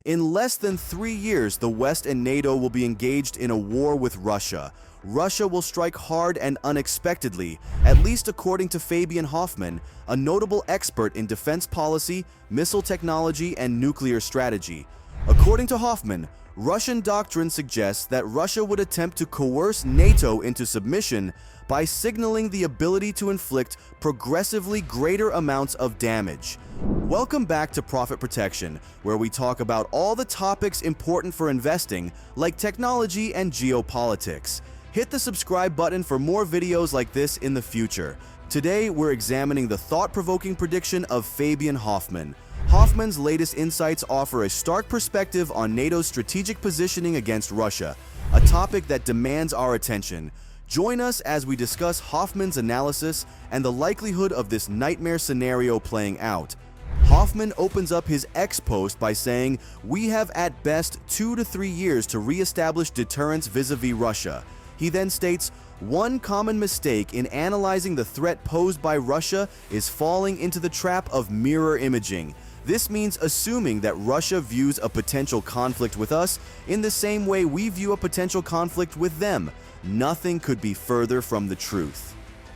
In less than 3 years, the West and NATO will be engaged in a war with Russia. Russia will strike hard and unexpectedly, at least according to Fabian Hoffmann, a notable expert in defense policy, missile technology, and nuclear strategy. According to Hoffman, Russian doctrine suggests that Russia would attempt to coerce NATO into submission by signaling the ability to inflict progressively greater amounts of damage. Welcome back to Profit Protection, where we talk about all the topics important for investing, like technology and geopolitics. Hit the subscribe button for more videos like this in the future. Today, we're examining the thought-provoking prediction of Fabian Hoffmann. Hoffmann's latest insights offer a stark perspective on NATO's strategic positioning against Russia, a topic that demands our attention. Join us as we discuss Hoffmann's analysis and the likelihood of this nightmare scenario playing out. Hoffman opens up his X post by saying, "We have at best 2 to 3 years to re-establish deterrence vis-a-vis Russia." He then states, "One common mistake in analyzing the threat posed by Russia is falling into the trap of mirror imaging. This means assuming that Russia views a potential conflict with us in the same way we view a potential conflict with them. Nothing could be further from the truth."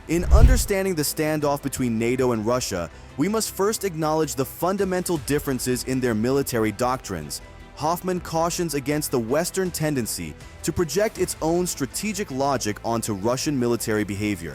In understanding the standoff between NATO and Russia, we must first acknowledge the fundamental differences in their military doctrines. Hoffman cautions against the Western tendency to project its own strategic logic onto Russian military behavior.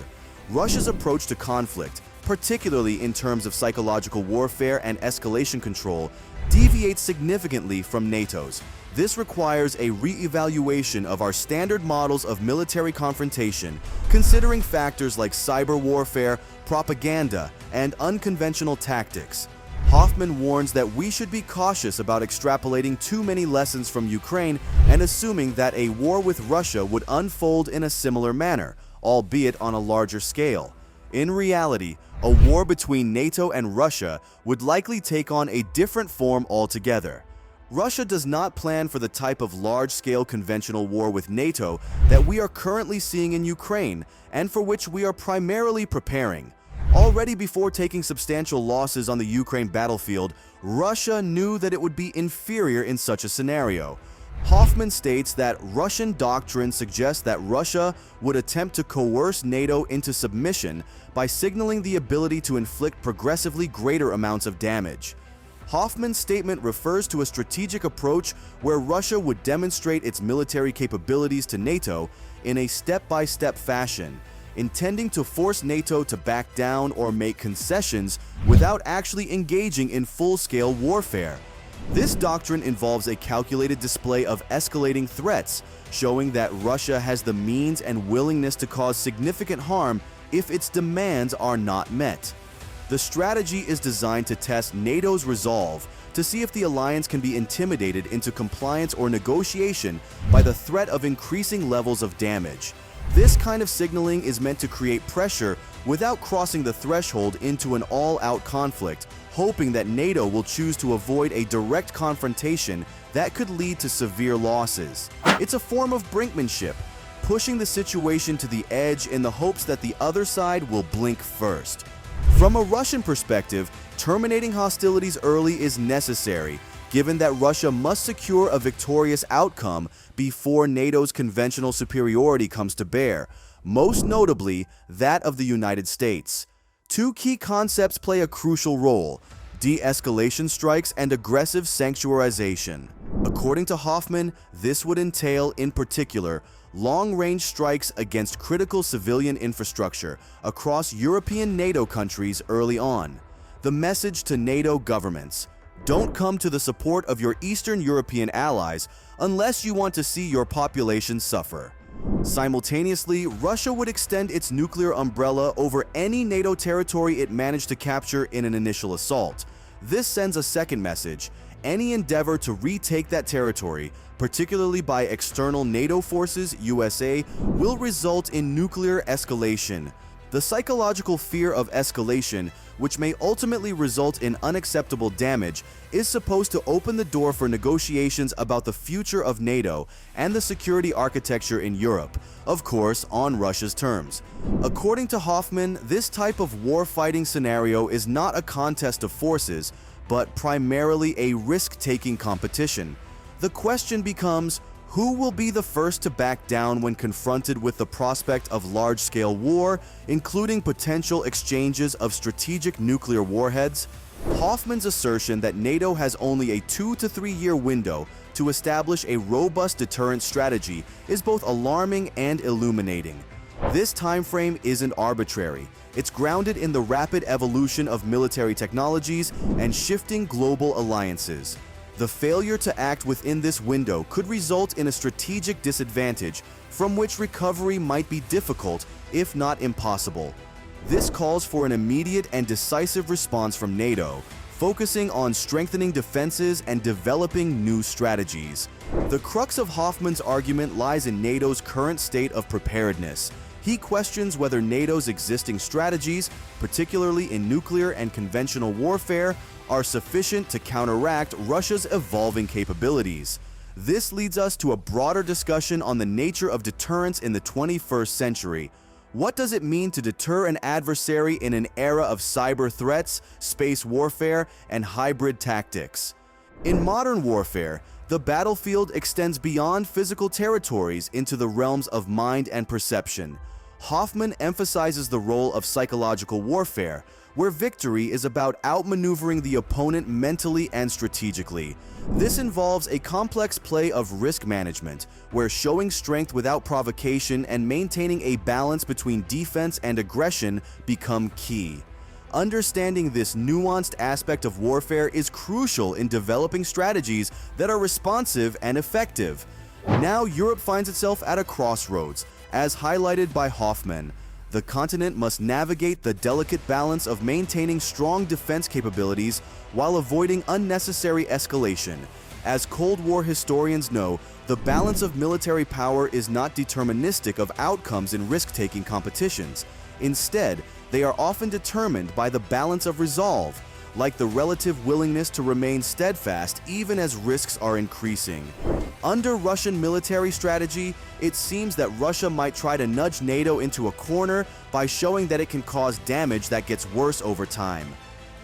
Russia's approach to conflict, particularly in terms of psychological warfare and escalation control, deviates significantly from NATO's. This requires a re-evaluation of our standard models of military confrontation, considering factors like cyber warfare, propaganda, and unconventional tactics. Hoffman warns that we should be cautious about extrapolating too many lessons from Ukraine and assuming that a war with Russia would unfold in a similar manner, albeit on a larger scale. In reality, a war between NATO and Russia would likely take on a different form altogether. Russia does not plan for the type of large-scale conventional war with NATO that we are currently seeing in Ukraine and for which we are primarily preparing. Already before taking substantial losses on the Ukraine battlefield, Russia knew that it would be inferior in such a scenario. Hoffman states that Russian doctrine suggests that Russia would attempt to coerce NATO into submission by signaling the ability to inflict progressively greater amounts of damage. Hoffman's statement refers to a strategic approach where Russia would demonstrate its military capabilities to NATO in a step-by-step fashion, intending to force NATO to back down or make concessions without actually engaging in full-scale warfare. This doctrine involves a calculated display of escalating threats, showing that Russia has the means and willingness to cause significant harm if its demands are not met. The strategy is designed to test NATO's resolve to see if the alliance can be intimidated into compliance or negotiation by the threat of increasing levels of damage. This kind of signaling is meant to create pressure without crossing the threshold into an all-out conflict, hoping that NATO will choose to avoid a direct confrontation that could lead to severe losses. It's a form of brinkmanship, pushing the situation to the edge in the hopes that the other side will blink first. From a Russian perspective, terminating hostilities early is necessary, given that Russia must secure a victorious outcome before NATO's conventional superiority comes to bear, most notably that of the United States. Two key concepts play a crucial role: de-escalation strikes and aggressive sanctuarization. According to Hoffman, this would entail, in particular, long-range strikes against critical civilian infrastructure across European NATO countries early on. The message to NATO governments: don't come to the support of your Eastern European allies unless you want to see your population suffer. Simultaneously, Russia would extend its nuclear umbrella over any NATO territory it managed to capture in an initial assault. This sends a second message: any endeavor to retake that territory, particularly by external NATO forces, USA, will result in nuclear escalation. The psychological fear of escalation, which may ultimately result in unacceptable damage, is supposed to open the door for negotiations about the future of NATO and the security architecture in Europe, of course, on Russia's terms. According to Hoffman, this type of war-fighting scenario is not a contest of forces, but primarily a risk-taking competition. The question becomes, who will be the first to back down when confronted with the prospect of large-scale war, including potential exchanges of strategic nuclear warheads? Hoffman's assertion that NATO has only a 2 to 3 year window to establish a robust deterrent strategy is both alarming and illuminating. This timeframe isn't arbitrary. It's grounded in the rapid evolution of military technologies and shifting global alliances. The failure to act within this window could result in a strategic disadvantage from which recovery might be difficult, if not impossible. This calls for an immediate and decisive response from NATO, focusing on strengthening defenses and developing new strategies. The crux of Hoffman's argument lies in NATO's current state of preparedness. He questions whether NATO's existing strategies, particularly in nuclear and conventional warfare, are sufficient to counteract Russia's evolving capabilities. This leads us to a broader discussion on the nature of deterrence in the 21st century. What does it mean to deter an adversary in an era of cyber threats, space warfare, and hybrid tactics? In modern warfare, the battlefield extends beyond physical territories into the realms of mind and perception. Hoffman emphasizes the role of psychological warfare, where victory is about outmaneuvering the opponent mentally and strategically. This involves a complex play of risk management, where showing strength without provocation and maintaining a balance between defense and aggression become key. Understanding this nuanced aspect of warfare is crucial in developing strategies that are responsive and effective. Now Europe finds itself at a crossroads, as highlighted by Hoffman. The continent must navigate the delicate balance of maintaining strong defense capabilities while avoiding unnecessary escalation. As Cold War historians know, the balance of military power is not deterministic of outcomes in risk-taking competitions. Instead, they are often determined by the balance of resolve, like the relative willingness to remain steadfast even as risks are increasing. Under Russian military strategy, it seems that Russia might try to nudge NATO into a corner by showing that it can cause damage that gets worse over time.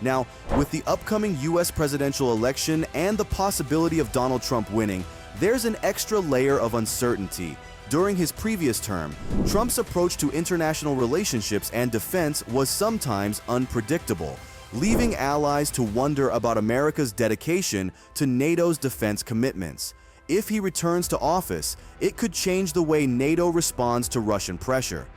Now, with the upcoming US presidential election and the possibility of Donald Trump winning, there's an extra layer of uncertainty. During his previous term, Trump's approach to international relationships and defense was sometimes unpredictable, leaving allies to wonder about America's dedication to NATO's defense commitments. If he returns to office, it could change the way NATO responds to Russian pressure.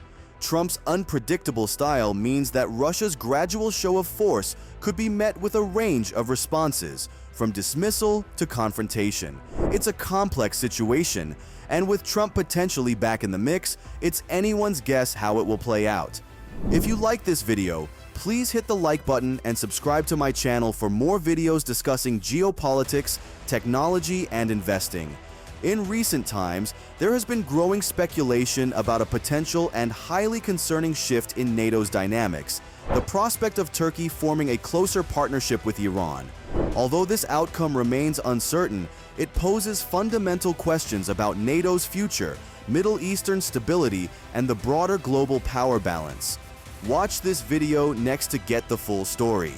Trump's unpredictable style means that Russia's gradual show of force could be met with a range of responses, from dismissal to confrontation. It's a complex situation, and with Trump potentially back in the mix, it's anyone's guess how it will play out. If you like this video, please hit the like button and subscribe to my channel for more videos discussing geopolitics, technology, and investing. In recent times, there has been growing speculation about a potential and highly concerning shift in NATO's dynamics, the prospect of Turkey forming a closer partnership with Iran. Although this outcome remains uncertain, it poses fundamental questions about NATO's future, Middle Eastern stability, and the broader global power balance. Watch this video next to get the full story.